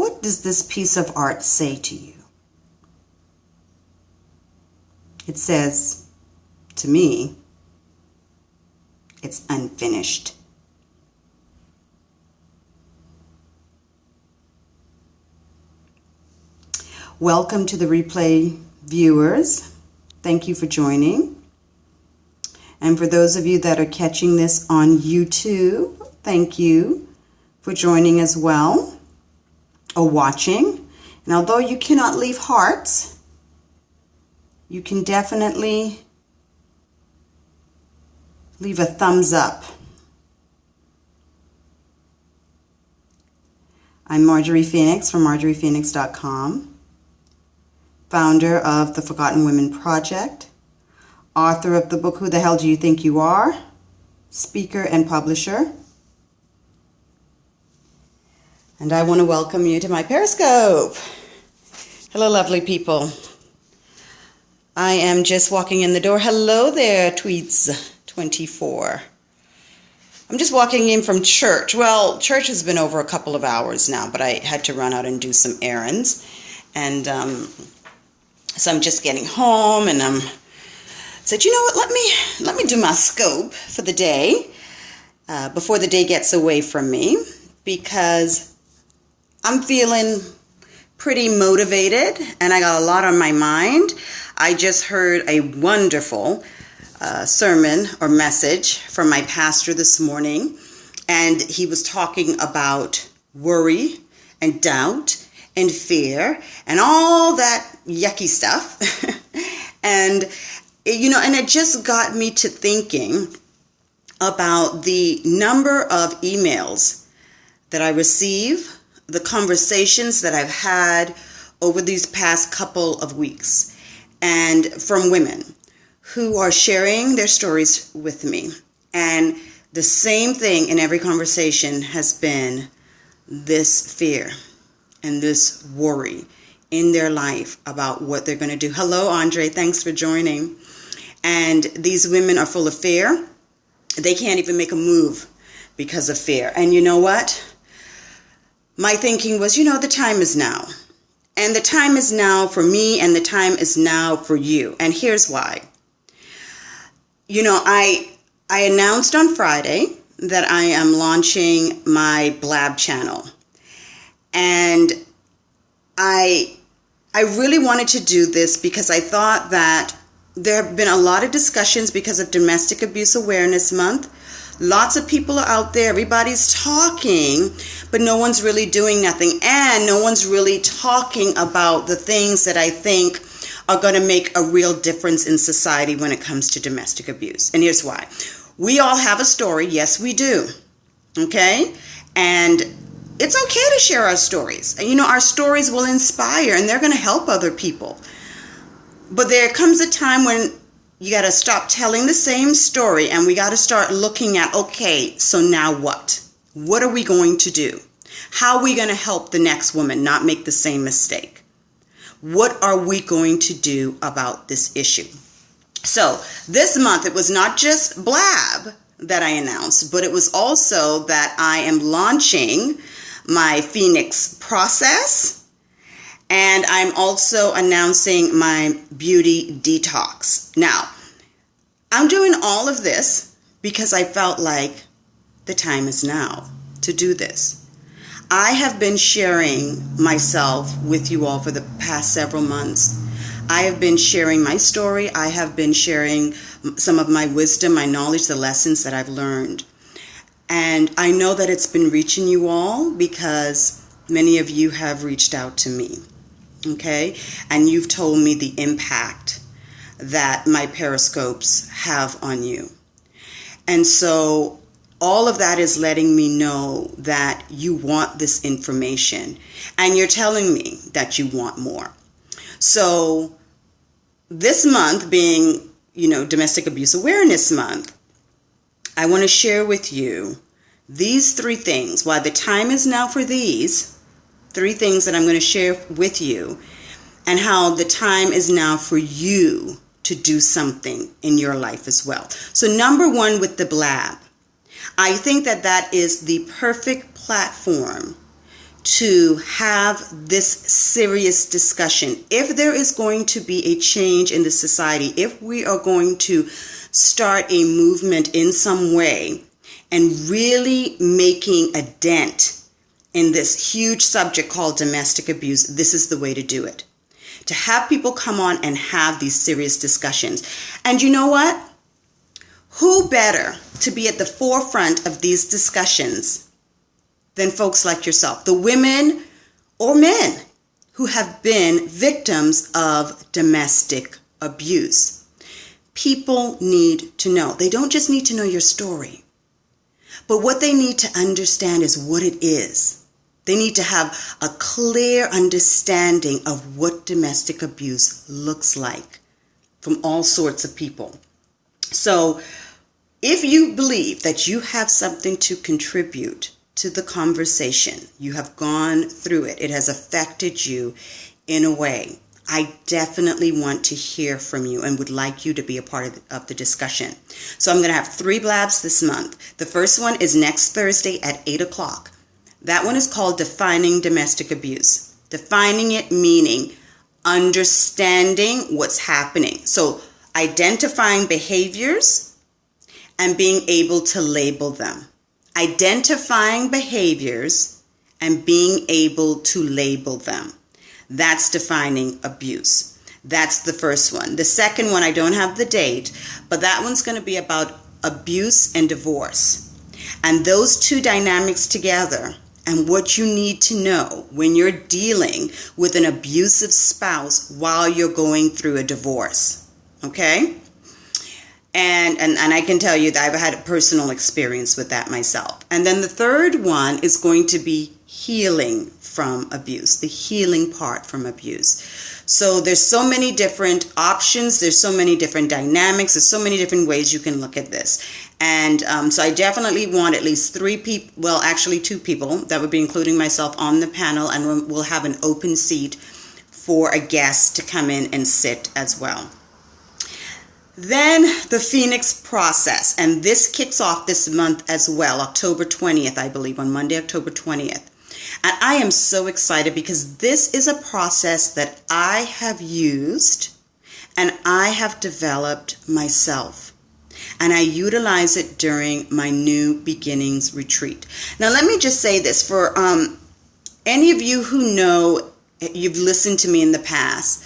What does this piece of art say to you? It says, to me, it's unfinished. Welcome to the replay viewers. Thank you for joining. And for those of you that are catching this on YouTube, thank you for joining as well, or watching. And although you cannot leave hearts, you can definitely leave a thumbs up. I'm Marjorie Phoenix from MarjoriePhoenix.com, founder of the Forgotten Women Project, author of the book Who the Hell Do You Think You Are?, speaker and publisher. And I want to welcome you to my Periscope. Hello, lovely people. I am just walking in the door. Hello there, Tweets24. I'm just walking in from church. Well, church has been over a couple of hours now, but I had to run out and do some errands. And so I'm just getting home, and said, you know what, let me do my scope for the day before the day gets away from me, because I'm feeling pretty motivated and I got a lot on my mind. I just heard a wonderful sermon or message from my pastor this morning, and he was talking about worry and doubt and fear and all that yucky stuff. And and it just got me to thinking about the number of emails that I receive, the conversations that I've had over these past couple of weeks, and from women who are sharing their stories with me. And the same thing in every conversation has been this fear and this worry in their life about what they're going to do. Hello, Andre. Thanks for joining. And these women are full of fear. They can't even make a move because of fear. And you know what? My thinking was, the time is now. And the time is now for me, and the time is now for you. And here's why. I announced on Friday that I am launching my Blab channel. And I really wanted to do this because I thought that there have been a lot of discussions because of Domestic Abuse Awareness Month. Lots of people are out there. Everybody's talking, but no one's really doing nothing. And no one's really talking about the things that I think are going to make a real difference in society when it comes to domestic abuse. And here's why. We all have a story. Yes, we do. Okay? And it's okay to share our stories. Our stories will inspire, and they're going to help other people. But there comes a time when you got to stop telling the same story, and we got to start looking at, okay, so now what? What are we going to do? How are we going to help the next woman not make the same mistake? What are we going to do about this issue? So this month, it was not just Blab that I announced, but it was also that I am launching my Phoenix process. And I'm also announcing my beauty detox. Now, I'm doing all of this because I felt like the time is now to do this. I have been sharing myself with you all for the past several months. I have been sharing my story. I have been sharing some of my wisdom, my knowledge, the lessons that I've learned. And I know that it's been reaching you all because many of you have reached out to me. Okay, and you've told me the impact that my periscopes have on you. And so all of that is letting me know that you want this information, and you're telling me that you want more. So this month being, Domestic Abuse Awareness Month, I want to share with you these three things. Why the time is now for these three things that I'm going to share with you, and how the time is now for you to do something in your life as well. So number one, with the Blab, I think that is the perfect platform to have this serious discussion. If there is going to be a change in the society, if we are going to start a movement in some way and really making a dent in this huge subject called domestic abuse, this is the way to do it. To have people come on and have these serious discussions. And you know what? Who better to be at the forefront of these discussions than folks like yourself, the women or men who have been victims of domestic abuse. People need to know. They don't just need to know your story, but what they need to understand is what it is. They need to have a clear understanding of what domestic abuse looks like from all sorts of people. So if you believe that you have something to contribute to the conversation, you have gone through it, it has affected you in a way, I definitely want to hear from you and would like you to be a part of the discussion. So I'm going to have 3 blabs this month. The first one is next Thursday at 8 o'clock. That one is called Defining Domestic Abuse. Defining it meaning understanding what's happening. So identifying behaviors and being able to label them. Identifying behaviors and being able to label them. That's defining abuse. That's the first one. The second one, I don't have the date, but that one's going to be about abuse and divorce. And those two dynamics together and what you need to know when you're dealing with an abusive spouse while you're going through a divorce. Okay? And I can tell you that I've had a personal experience with that myself. And then the third one is going to be healing from abuse, the healing part from abuse. So there's so many different options. There's so many different dynamics. There's so many different ways you can look at this. And so I definitely want at least 3 people, well, actually 2 people, that would be including myself on the panel, and we'll have an open seat for a guest to come in and sit as well. Then the Phoenix process, and this kicks off this month as well, October 20th, I believe, on Monday, October 20th. And I am so excited because this is a process that I have used and I have developed myself. And I utilize it during my New Beginnings retreat. Now, let me just say this. For any of you who know, you've listened to me in the past,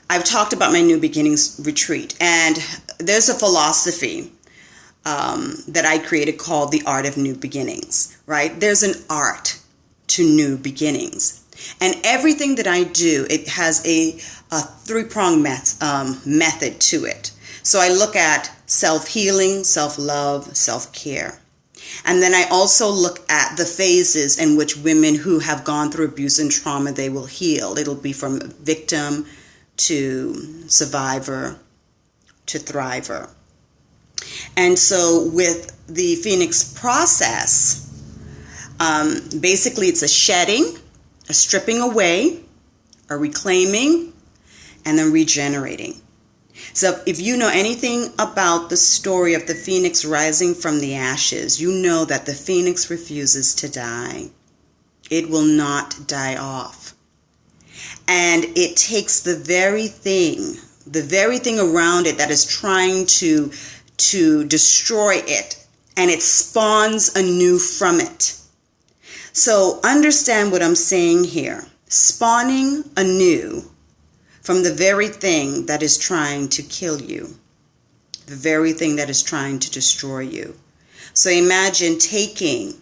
I've talked about my New Beginnings retreat. And there's a philosophy that I created called the Art of New Beginnings, right? There's an art to new beginnings. And everything that I do, it has a 3-pronged method to it. So I look at self-healing, self-love, self-care. And then I also look at the phases in which women who have gone through abuse and trauma, they will heal. It'll be from victim to survivor to thriver. And so with the Phoenix process, basically it's a shedding, a stripping away, a reclaiming, and then regenerating. So if you know anything about the story of the phoenix rising from the ashes, you know that the phoenix refuses to die. It will not die off. And it takes the very thing around it that is trying to destroy it, and it spawns anew from it. So understand what I'm saying here. Spawning anew from the very thing that is trying to kill you, the very thing that is trying to destroy you. So imagine taking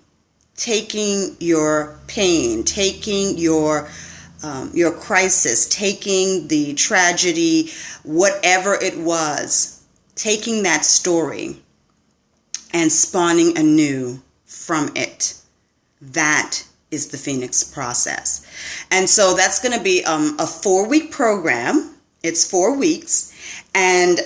your pain, taking your crisis, taking the tragedy, whatever it was, taking that story and spawning anew from it. That is the Phoenix process. And so that's going to be a 4-week program. It's 4 weeks. And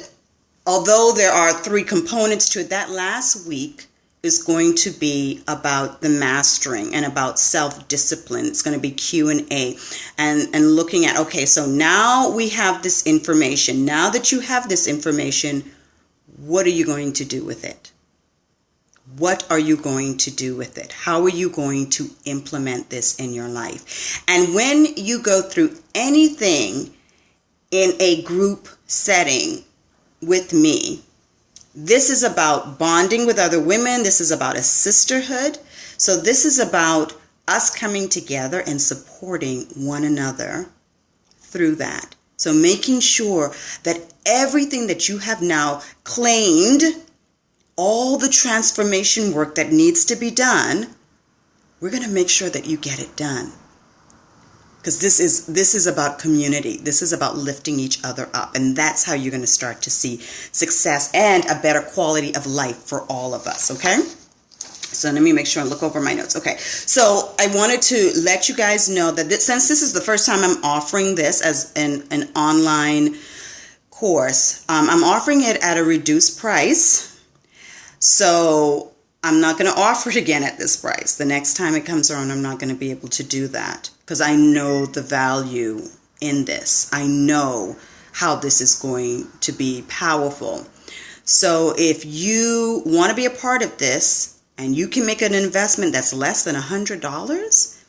although there are 3 components to it, that last week is going to be about the mastering and about self-discipline. It's going to be Q&A and looking at, okay, so now we have this information. Now that you have this information, what are you going to do with it? What are you going to do with it? How are you going to implement this in your life? And when you go through anything in a group setting with me, this is about bonding with other women. This is about a sisterhood. So this is about us coming together and supporting one another through that. So making sure that everything that you have now claimed, all the transformation work that needs to be done, we're going to make sure that you get it done. Because this is about community. This is about lifting each other up. And that's how you're going to start to see success and a better quality of life for all of us, okay? So let me make sure and look over my notes. Okay, so I wanted to let you guys know that since this is the first time I'm offering this as an online course, I'm offering it at a reduced price. So I'm not going to offer it again at this price. The next time it comes around, I'm not going to be able to do that because I know the value in this. I know how this is going to be powerful. So if you want to be a part of this and you can make an investment that's less than $100,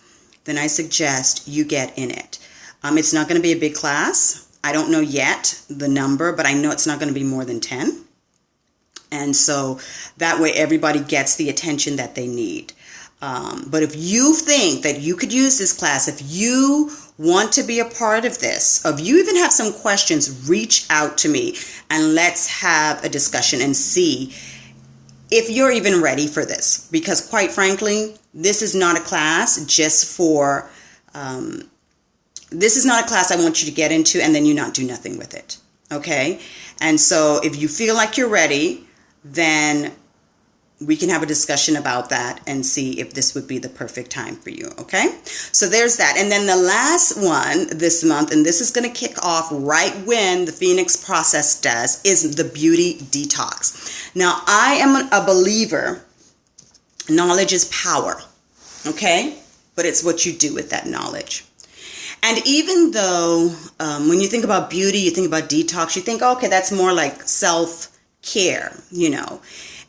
then I suggest you get in it. It's not going to be a big class. I don't know yet the number, but I know it's not going to be more than 10. And so that way everybody gets the attention that they need. But if you think that you could use this class, if you want to be a part of this, if you even have some questions, reach out to me and let's have a discussion and see if you're even ready for this. Because quite frankly, this is not a class just for, this is not a class I want you to get into and then you not do nothing with it. Okay? And so if you feel like you're ready, then we can have a discussion about that and see if this would be the perfect time for you, okay? So there's that. And then the last one this month, and this is going to kick off right when the Phoenix Process does, is the Beauty Detox. Now, I am a believer, knowledge is power, okay? But it's what you do with that knowledge. And even though when you think about beauty, you think about detox, you think, okay, that's more like self-care, you know,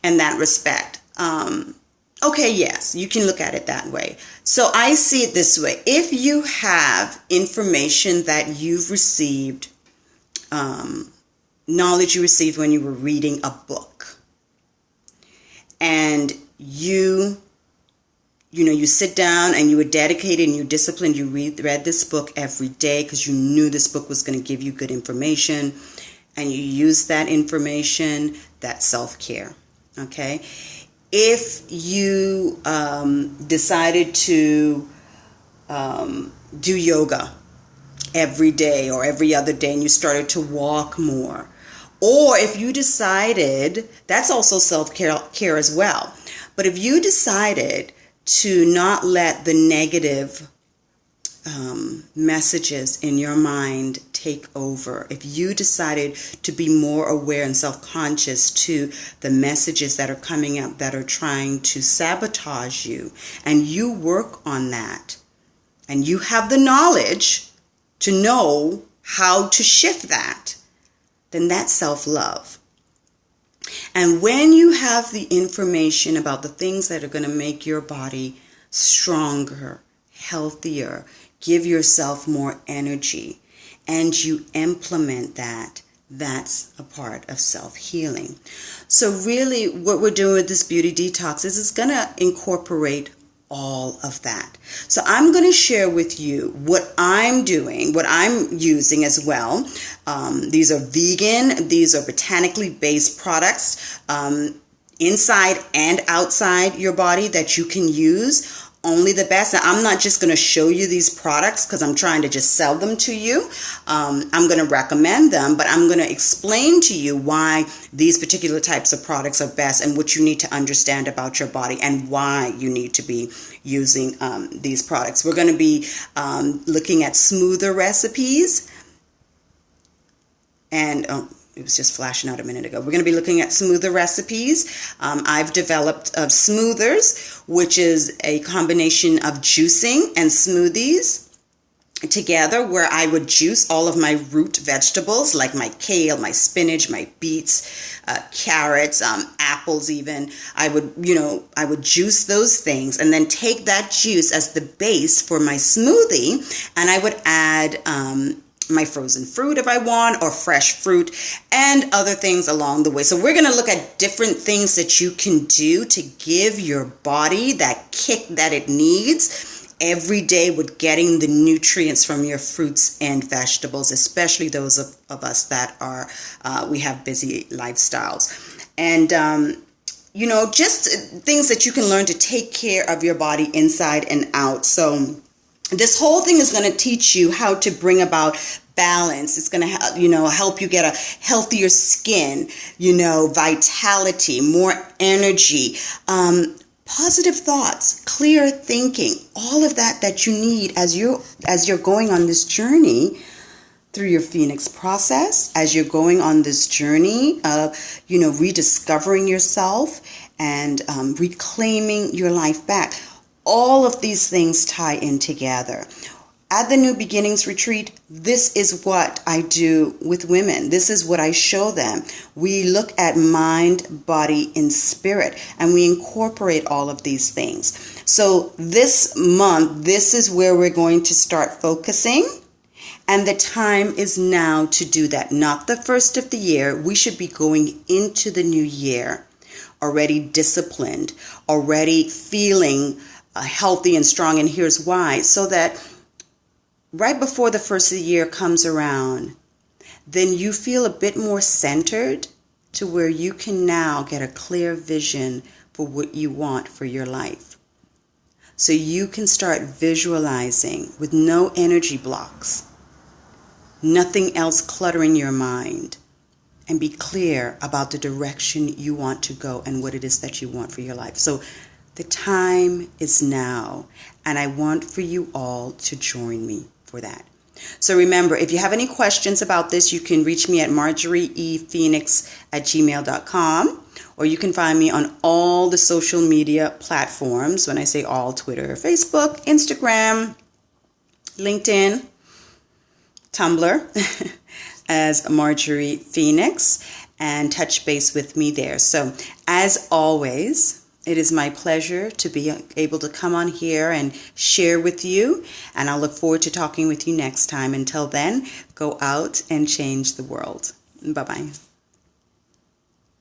in that respect. Okay, yes, you can look at it that way. So I see it this way. If you have information that you've received, knowledge you received when you were reading a book, and you sit down and you were dedicated and you disciplined, you read this book every day because you knew this book was going to give you good information, and you use that information, that's self-care. Okay, if you decided to do yoga every day or every other day and you started to walk more, or if you decided, that's also self-care as well, but if you decided to not let the negative messages in your mind take over, if you decided to be more aware and self-conscious to the messages that are coming up that are trying to sabotage you, and you work on that, and you have the knowledge to know how to shift that, then that's self-love. And when you have the information about the things that are going to make your body stronger, healthier, give yourself more energy, and you implement that, that's a part of self-healing. So really what we're doing with this beauty detox is it's going to incorporate all of that. So I'm going to share with you what I'm doing, what I'm using as well. These are vegan, these are botanically based products, inside and outside your body that you can use. Only the best. Now, I'm not just going to show you these products because I'm trying to just sell them to you. I'm going to recommend them, but I'm going to explain to you why these particular types of products are best and what you need to understand about your body and why you need to be using these products. We're going to be looking at smoother recipes and it was just flashing out a minute ago. We're going to be looking at smoother recipes. I've developed Smoothers, which is a combination of juicing and smoothies. together where I would juice all of my root vegetables like my kale, my spinach, my beets, carrots, apples even. I would juice those things and then take that juice as the base for my smoothie, and I would add my frozen fruit if I want, or fresh fruit, and other things along the way. So we're going to look at different things that you can do to give your body that kick that it needs every day with getting the nutrients from your fruits and vegetables, especially those of us that are, we have busy lifestyles. And, just things that you can learn to take care of your body inside and out. So this whole thing is going to teach you how to bring about balance. It's going to help you get a healthier skin, vitality, more energy, positive thoughts, clear thinking, all of that you need as you're going on this journey through your Phoenix process, as you're going on this journey of, rediscovering yourself and reclaiming your life back. All of these things tie in together. At the New Beginnings Retreat, this is what I do with women. This is what I show them. We look at mind, body, and spirit, and we incorporate all of these things. So this month, this is where we're going to start focusing, and the time is now to do that. Not the first of the year. We should be going into the new year already disciplined, already feeling healthy and strong, and here's why. So that right before the first of the year comes around, then you feel a bit more centered to where you can now get a clear vision for what you want for your life. So you can start visualizing with no energy blocks, nothing else cluttering your mind, and be clear about the direction you want to go and what it is that you want for your life. So the time is now, and I want for you all to join me for that. So remember, if you have any questions about this, you can reach me at marjorieephoenix@gmail.com, or you can find me on all the social media platforms. When I say all, Twitter, Facebook, Instagram, LinkedIn, Tumblr, as Marjorie Phoenix, and touch base with me there. So as always, it is my pleasure to be able to come on here and share with you, and I'll look forward to talking with you next time. Until then, go out and change the world. Bye-bye.